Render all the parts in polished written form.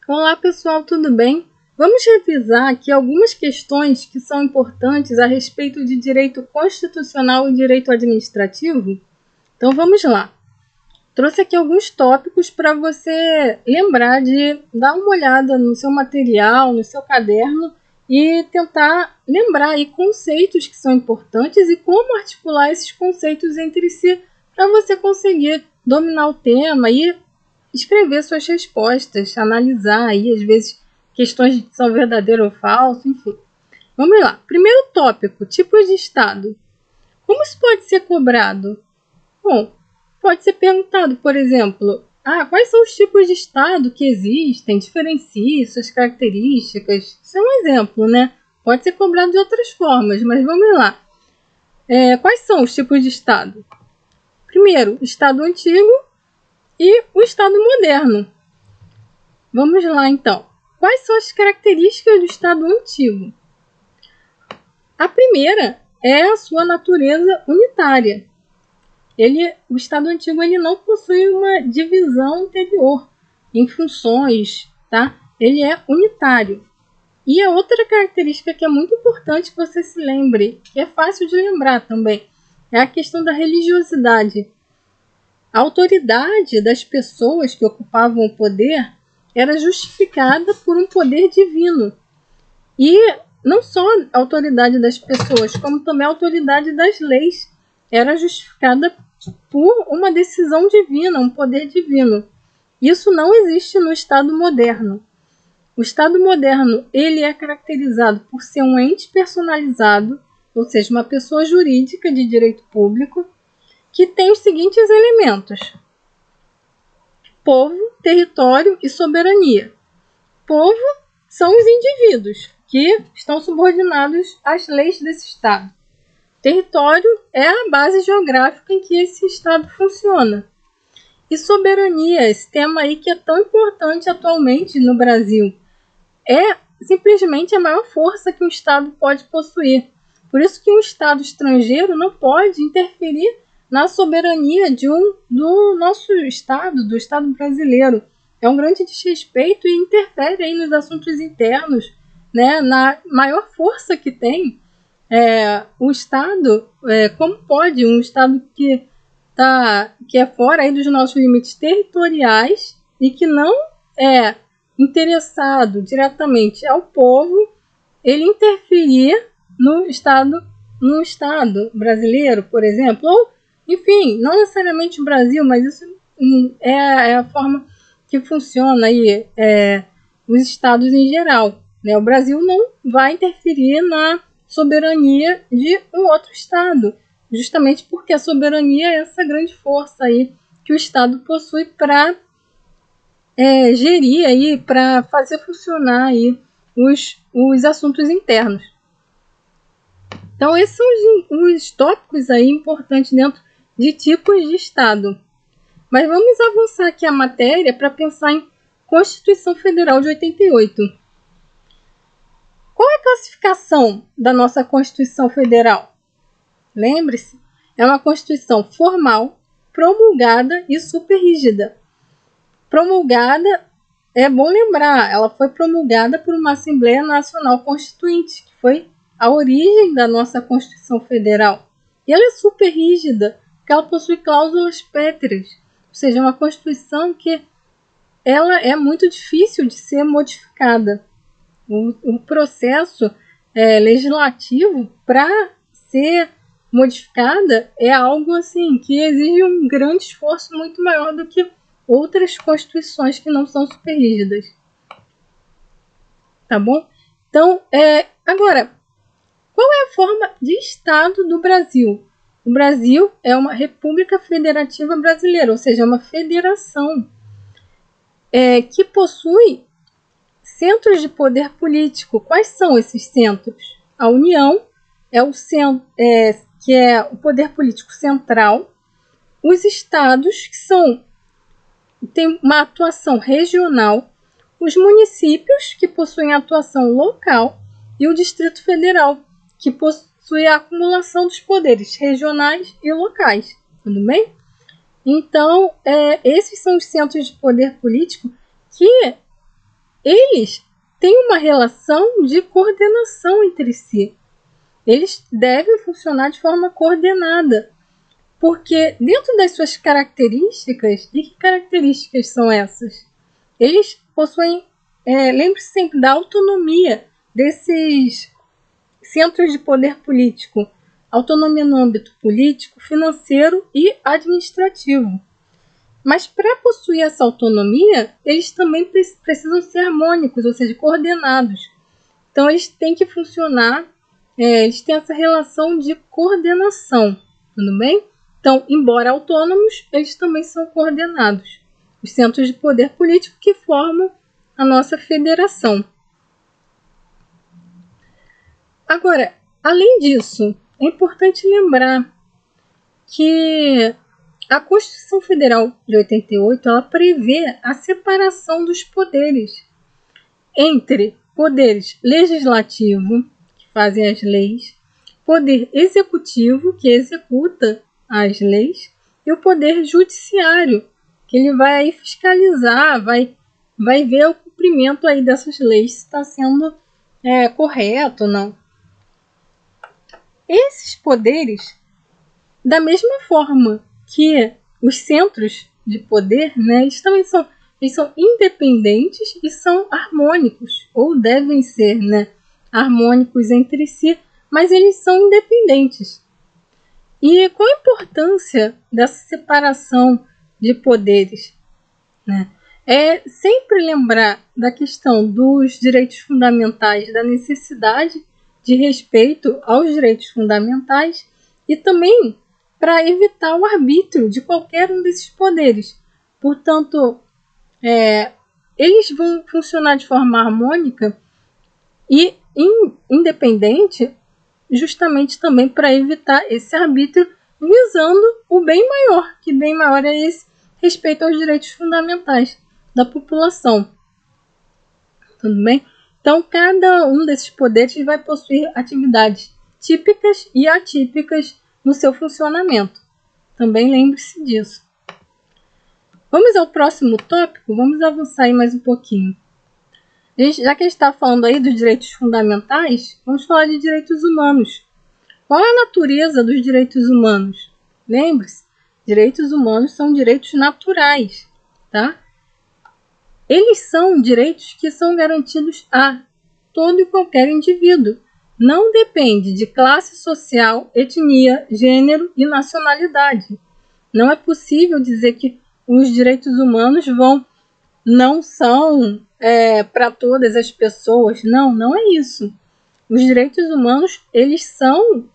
Olá pessoal, tudo bem? Vamos revisar aqui algumas questões que são importantes a respeito de direito constitucional e direito administrativo? Então vamos lá. Trouxe aqui alguns tópicos para você lembrar de dar uma olhada no seu material, no seu caderno e tentar lembrar aí conceitos que são importantes e como articular esses conceitos entre si para você conseguir dominar o tema e escrever suas respostas, analisar aí, às vezes, questões de são verdadeiro ou falso, enfim. Vamos lá. Primeiro tópico, tipos de Estado. Como isso pode ser cobrado? Bom, pode ser perguntado, por exemplo, quais são os tipos de Estado que existem, diferencie suas características. Isso é um exemplo, né? Pode ser cobrado de outras formas, mas vamos lá. Quais são os tipos de Estado? Primeiro, Estado antigo e o Estado moderno. Vamos lá, então. Quais são as características do Estado antigo? A primeira é a sua natureza unitária. O Estado antigo ele não possui uma divisão interior em funções, tá? Ele é unitário. E a outra característica que é muito importante que você se lembre, que é fácil de lembrar também, é a questão da religiosidade. A autoridade das pessoas que ocupavam o poder era justificada por um poder divino. E não só a autoridade das pessoas, como também a autoridade das leis era justificada por uma decisão divina, um poder divino. Isso não existe no Estado moderno. O Estado moderno ele é caracterizado por ser um ente personalizado, ou seja, uma pessoa jurídica de direito público, que tem os seguintes elementos: povo, território e soberania. Povo são os indivíduos que estão subordinados às leis desse Estado. Território é a base geográfica em que esse Estado funciona. E soberania, esse tema aí que é tão importante atualmente no Brasil, é simplesmente a maior força que um Estado pode possuir. Por isso que um Estado estrangeiro não pode interferir na soberania do nosso Estado, do Estado brasileiro. É um grande desrespeito e interfere aí nos assuntos internos, né? Na maior força que tem o Estado, como pode um Estado que é fora aí dos nossos limites territoriais e que não é interessado diretamente ao povo, ele interferir no Estado brasileiro, por exemplo, ou enfim, não necessariamente o Brasil, mas isso é a forma que funciona aí, os estados em geral, né? O Brasil não vai interferir na soberania de um outro estado, justamente porque a soberania é essa grande força aí que o Estado possui para gerir aí, para fazer funcionar aí os assuntos internos. Então, esses são os tópicos aí importantes dentro de tipos de Estado. Mas vamos avançar aqui a matéria para pensar em Constituição Federal de 88. Qual é a classificação da nossa Constituição Federal? Lembre-se, é uma Constituição formal, promulgada e superrígida. Promulgada, é bom lembrar, ela foi promulgada por uma Assembleia Nacional Constituinte, que foi a origem da nossa Constituição Federal. E ela é super rígida, porque ela possui cláusulas pétreas, ou seja, uma Constituição que ela é muito difícil de ser modificada. O processo legislativo para ser modificada é algo assim que exige um grande esforço muito maior do que outras constituições que não são super rígidas. Tá bom? Então, agora, qual é a forma de Estado do Brasil? O Brasil é uma República Federativa Brasileira, ou seja, uma federação que possui centros de poder político. Quais são esses centros? A União é o centro, que é o poder político central. Os estados, que têm uma atuação regional. Os municípios, que possuem atuação local. E o Distrito Federal, que possui a acumulação dos poderes regionais e locais. Tudo bem? Então, esses são os centros de poder político que eles têm uma relação de coordenação entre si. Eles devem funcionar de forma coordenada, porque dentro das suas características, e que características são essas? Eles possuem, lembre-se sempre da autonomia desses centros de poder político, autonomia no âmbito político, financeiro e administrativo. Mas para possuir essa autonomia, eles também precisam ser harmônicos, ou seja, coordenados. Então eles têm que funcionar, eles têm essa relação de coordenação, tudo bem? Então, embora autônomos, eles também são coordenados. Os centros de poder político que formam a nossa federação. Agora, além disso, é importante lembrar que a Constituição Federal de 88 ela prevê a separação dos poderes entre poderes legislativo, que fazem as leis, poder executivo, que executa as leis, e o poder judiciário, que ele vai aí fiscalizar, vai ver o cumprimento aí dessas leis, se está sendo correto ou não. Esses poderes, da mesma forma que os centros de poder, né, eles também são independentes e são harmônicos, ou devem ser, né, harmônicos entre si, mas eles são independentes. E qual a importância dessa separação de poderes? Né? É sempre lembrar da questão dos direitos fundamentais, da necessidade de respeito aos direitos fundamentais e também para evitar o arbítrio de qualquer um desses poderes. Portanto, eles vão funcionar de forma harmônica e independente, justamente também para evitar esse arbítrio, visando o bem maior, que bem maior é esse respeito aos direitos fundamentais da população. Tudo bem? Então, cada um desses poderes vai possuir atividades típicas e atípicas no seu funcionamento. Também lembre-se disso. Vamos ao próximo tópico? Vamos avançar aí mais um pouquinho. Já que a gente está falando aí dos direitos fundamentais, vamos falar de direitos humanos. Qual é a natureza dos direitos humanos? Lembre-se, direitos humanos são direitos naturais, tá? Eles são direitos que são garantidos a todo e qualquer indivíduo. Não depende de classe social, etnia, gênero e nacionalidade. Não é possível dizer que os direitos humanos não são para todas as pessoas. Não é isso. Os direitos humanos, eles são,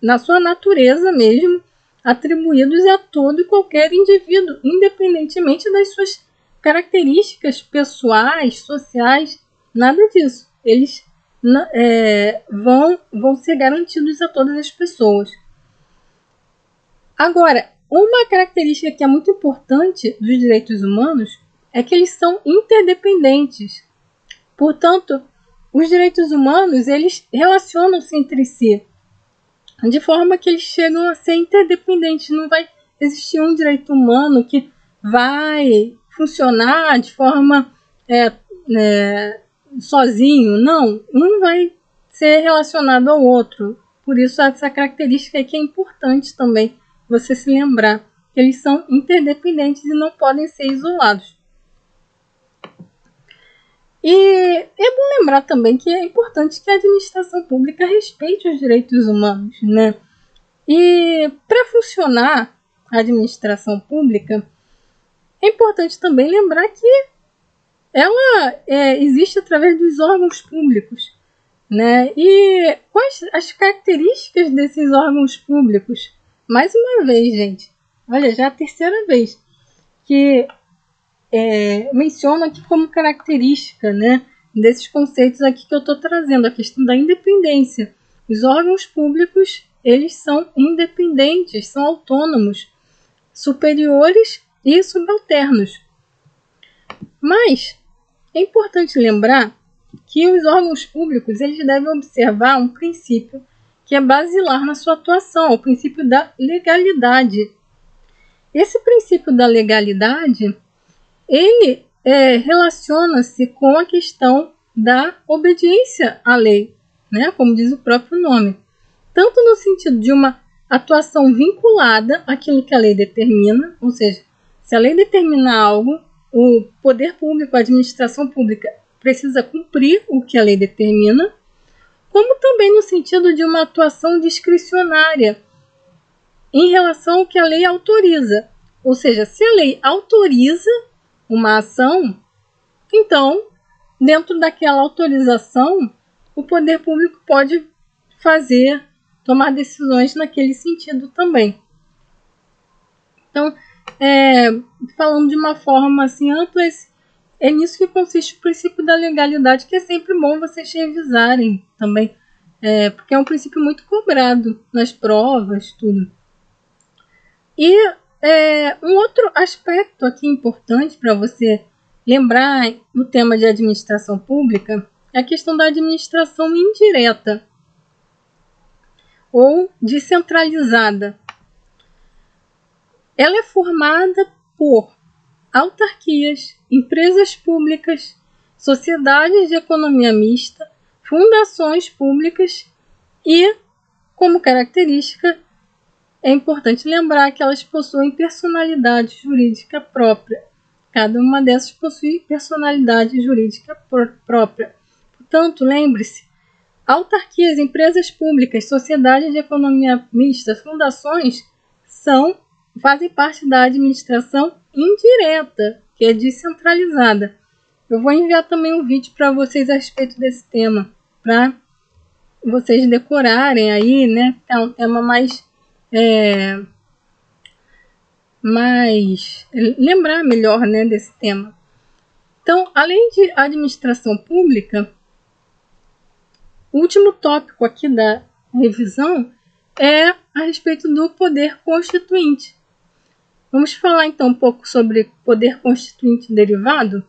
na sua natureza mesmo, atribuídos a todo e qualquer indivíduo, independentemente das suas características pessoais, sociais, nada disso. Eles vão ser garantidos a todas as pessoas. Agora, uma característica que é muito importante dos direitos humanos é que eles são interdependentes. Portanto, os direitos humanos, eles relacionam-se entre si, de forma que eles chegam a ser interdependentes. Não vai existir um direito humano que vai funcionar de forma sozinho. Não, um vai ser relacionado ao outro. Por isso, essa característica que é importante também você se lembrar, que eles são interdependentes e não podem ser isolados. E é bom lembrar também que é importante que a administração pública respeite os direitos humanos, né? E para funcionar a administração pública, é importante também lembrar que ela existe através dos órgãos públicos, né? E quais as características desses órgãos públicos? Mais uma vez, gente, olha, já é a terceira vez que menciono aqui como característica, né, desses conceitos aqui que eu estou trazendo, a questão da independência. Os órgãos públicos, eles são independentes, são autônomos, superiores e subalternos. Mas é importante lembrar que os órgãos públicos, eles devem observar um princípio que é basilar na sua atuação, o princípio da legalidade. Esse princípio da legalidade, ele relaciona-se com a questão da obediência à lei, né? Como diz o próprio nome. Tanto no sentido de uma atuação vinculada àquilo que a lei determina, ou seja, se a lei determina algo, o poder público, a administração pública, precisa cumprir o que a lei determina, como também no sentido de uma atuação discricionária em relação ao que a lei autoriza. Ou seja, se a lei autoriza uma ação, então, dentro daquela autorização, o poder público pode tomar decisões naquele sentido também. Então, falando de uma forma assim ampla, é nisso que consiste o princípio da legalidade, que é sempre bom vocês revisarem também, porque é um princípio muito cobrado nas provas, tudo. E um outro aspecto aqui importante para você lembrar no tema de administração pública é a questão da administração indireta ou descentralizada. Ela é formada por autarquias, empresas públicas, sociedades de economia mista, fundações públicas e, como característica, é importante lembrar que elas possuem personalidade jurídica própria. Cada uma dessas possui personalidade jurídica própria. Portanto, lembre-se, autarquias, empresas públicas, sociedades de economia mista, fundações fazem parte da administração indireta, que é descentralizada. Eu vou enviar também um vídeo para vocês a respeito desse tema, para vocês decorarem aí, né? É um tema mais lembrar melhor, né, desse tema. Então, além de administração pública, o último tópico aqui da revisão é a respeito do poder constituinte. Vamos falar então um pouco sobre poder constituinte derivado?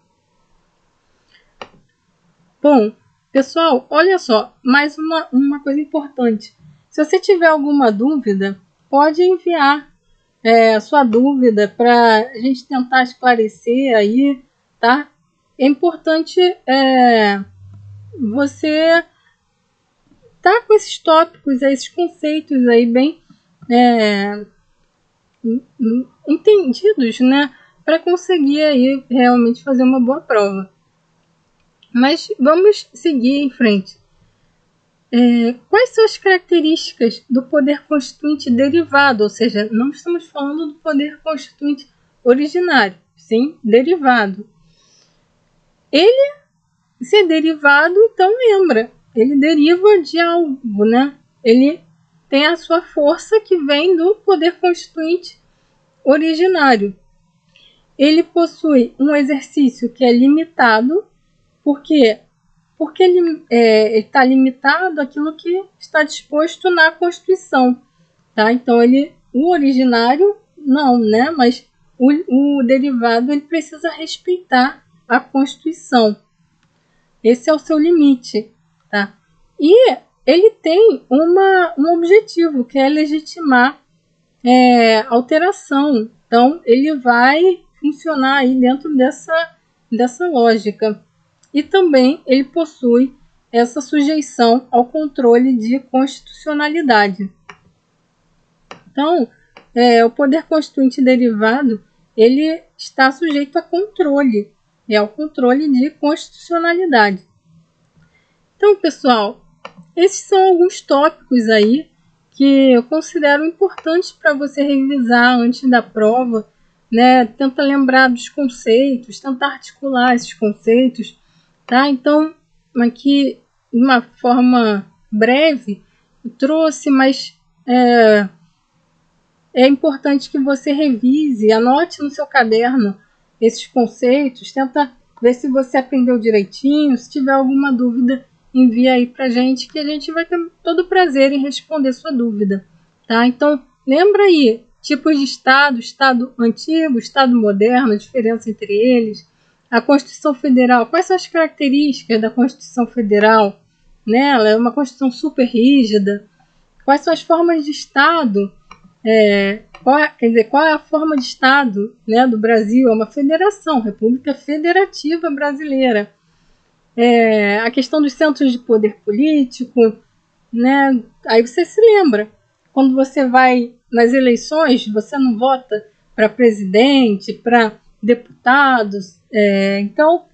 Bom, pessoal, olha só, mais uma coisa importante. Se você tiver alguma dúvida, pode enviar a sua dúvida para a gente tentar esclarecer aí, tá? É importante você tá com esses tópicos, esses conceitos aí bem entendidos, né? Para conseguir aí realmente fazer uma boa prova. Mas vamos seguir em frente. Quais são as características do poder constituinte derivado? Ou seja, não estamos falando do poder constituinte originário, sim, derivado. Ele, se é derivado, então lembra, ele deriva de algo, né? Ele tem a sua força que vem do poder constituinte originário. Ele possui um exercício que é limitado, porque ele está limitado àquilo que está disposto na Constituição, tá? Então, o originário não, né? Mas o derivado ele precisa respeitar a Constituição. Esse é o seu limite, tá? E ele tem um objetivo, que é legitimar alteração. Então, ele vai funcionar aí dentro dessa lógica. E também ele possui essa sujeição ao controle de constitucionalidade. Então, o poder constituinte derivado, ele está sujeito a controle, ao controle de constitucionalidade. Então, pessoal, esses são alguns tópicos aí que eu considero importantes para você revisar antes da prova, né? Tenta lembrar dos conceitos, tentar articular esses conceitos, tá? Então, aqui, de uma forma breve, eu trouxe, mas é importante que você revise, anote no seu caderno esses conceitos, tenta ver se você aprendeu direitinho. Se tiver alguma dúvida, envia aí pra gente, que a gente vai ter todo o prazer em responder sua dúvida, tá? Então, lembra aí, tipos de Estado antigo, Estado moderno, a diferença entre eles, a Constituição Federal, quais são as características da Constituição Federal, né? Ela é uma Constituição super rígida. Quais são as formas de Estado qual é a forma de Estado, né, do Brasil? É uma federação, República Federativa Brasileira. A questão dos centros de poder político, né? Aí você se lembra, quando você vai nas eleições, você não vota para presidente, para deputados, então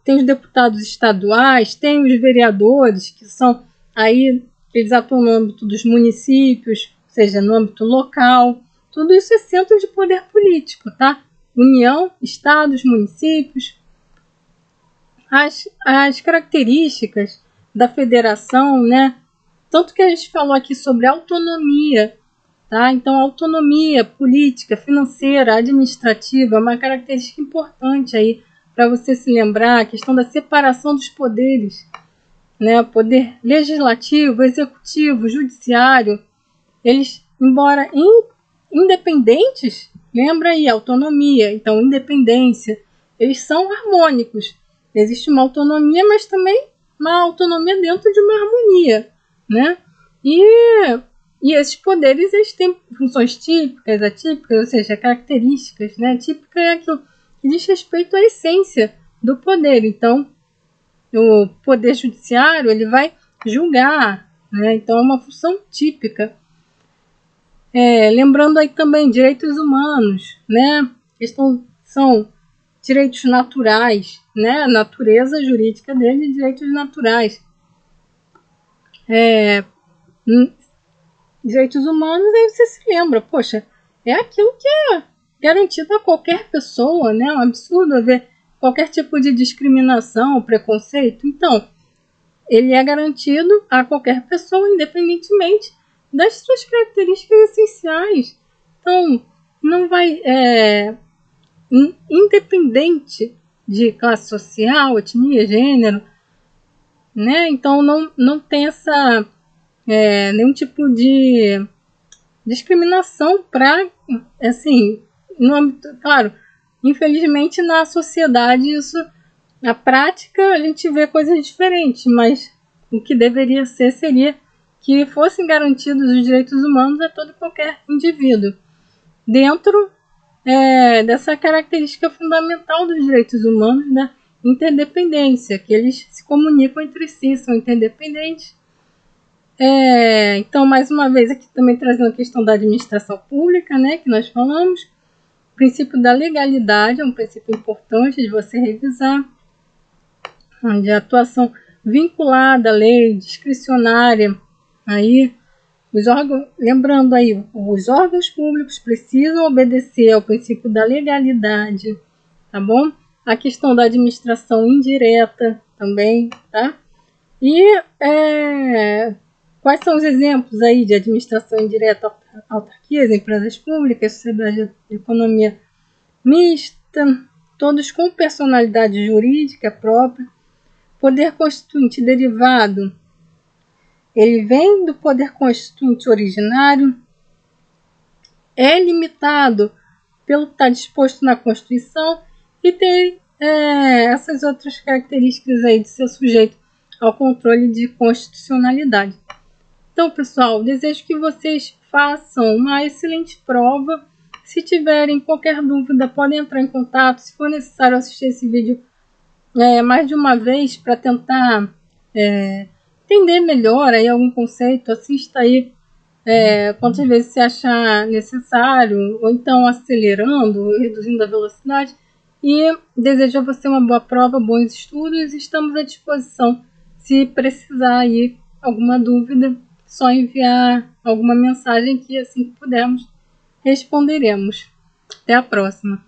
tem os deputados estaduais, tem os vereadores, que são aí, eles atuam no âmbito dos municípios, ou seja, no âmbito local. Tudo isso é centro de poder político, tá? União, estados, municípios. As características da federação, né? Tanto que a gente falou aqui sobre autonomia, tá? Então, autonomia política, financeira, administrativa é uma característica importante aí para você se lembrar, a questão da separação dos poderes, né? Poder legislativo, executivo, judiciário, eles, embora independentes, lembra aí, autonomia, então independência, eles são harmônicos. Existe uma autonomia, mas também uma autonomia dentro de uma harmonia, né? E esses poderes, eles têm funções típicas, atípicas, ou seja, características, né? Típica é aquilo que diz respeito à essência do poder. Então, o poder judiciário, ele vai julgar, né? Então é uma função típica. Lembrando aí também direitos humanos, né? São direitos naturais, né? A natureza jurídica dele, direitos naturais. Direitos humanos, aí você se lembra, poxa, é aquilo que é garantido a qualquer pessoa, né? É um absurdo haver qualquer tipo de discriminação, preconceito. Então, ele é garantido a qualquer pessoa, independentemente das suas características essenciais. Então, não vai... independente de classe social, etnia, gênero, né? Então, não tem nenhum tipo de discriminação para, assim, no âmbito, claro, infelizmente na sociedade isso, na prática a gente vê coisas diferentes, mas o que deveria ser seria que fossem garantidos os direitos humanos a todo e qualquer indivíduo, dentro dessa característica fundamental dos direitos humanos, da interdependência, que eles se comunicam entre si, são interdependentes. Então, mais uma vez, aqui também trazendo a questão da administração pública, né, que nós falamos. O princípio da legalidade é um princípio importante de você revisar, onde a atuação vinculada à lei, discricionária, aí, lembrando aí, os órgãos públicos precisam obedecer ao princípio da legalidade, tá bom? A questão da administração indireta também, tá? E quais são os exemplos aí de administração indireta? Autarquias, empresas públicas, sociedade de economia mista, todos com personalidade jurídica própria. Poder constituinte derivado, ele vem do poder constituinte originário, é limitado pelo que está disposto na Constituição e tem essas outras características aí de ser sujeito ao controle de constitucionalidade. Então, pessoal, desejo que vocês façam uma excelente prova. Se tiverem qualquer dúvida, podem entrar em contato. Se for necessário assistir esse vídeo mais de uma vez para tentar entender melhor aí algum conceito, assista aí quantas vezes você achar necessário, ou então acelerando, reduzindo a velocidade. E desejo a você uma boa prova, bons estudos. Estamos à disposição. Se precisar aí alguma dúvida, só enviar alguma mensagem que assim que pudermos responderemos. Até a próxima.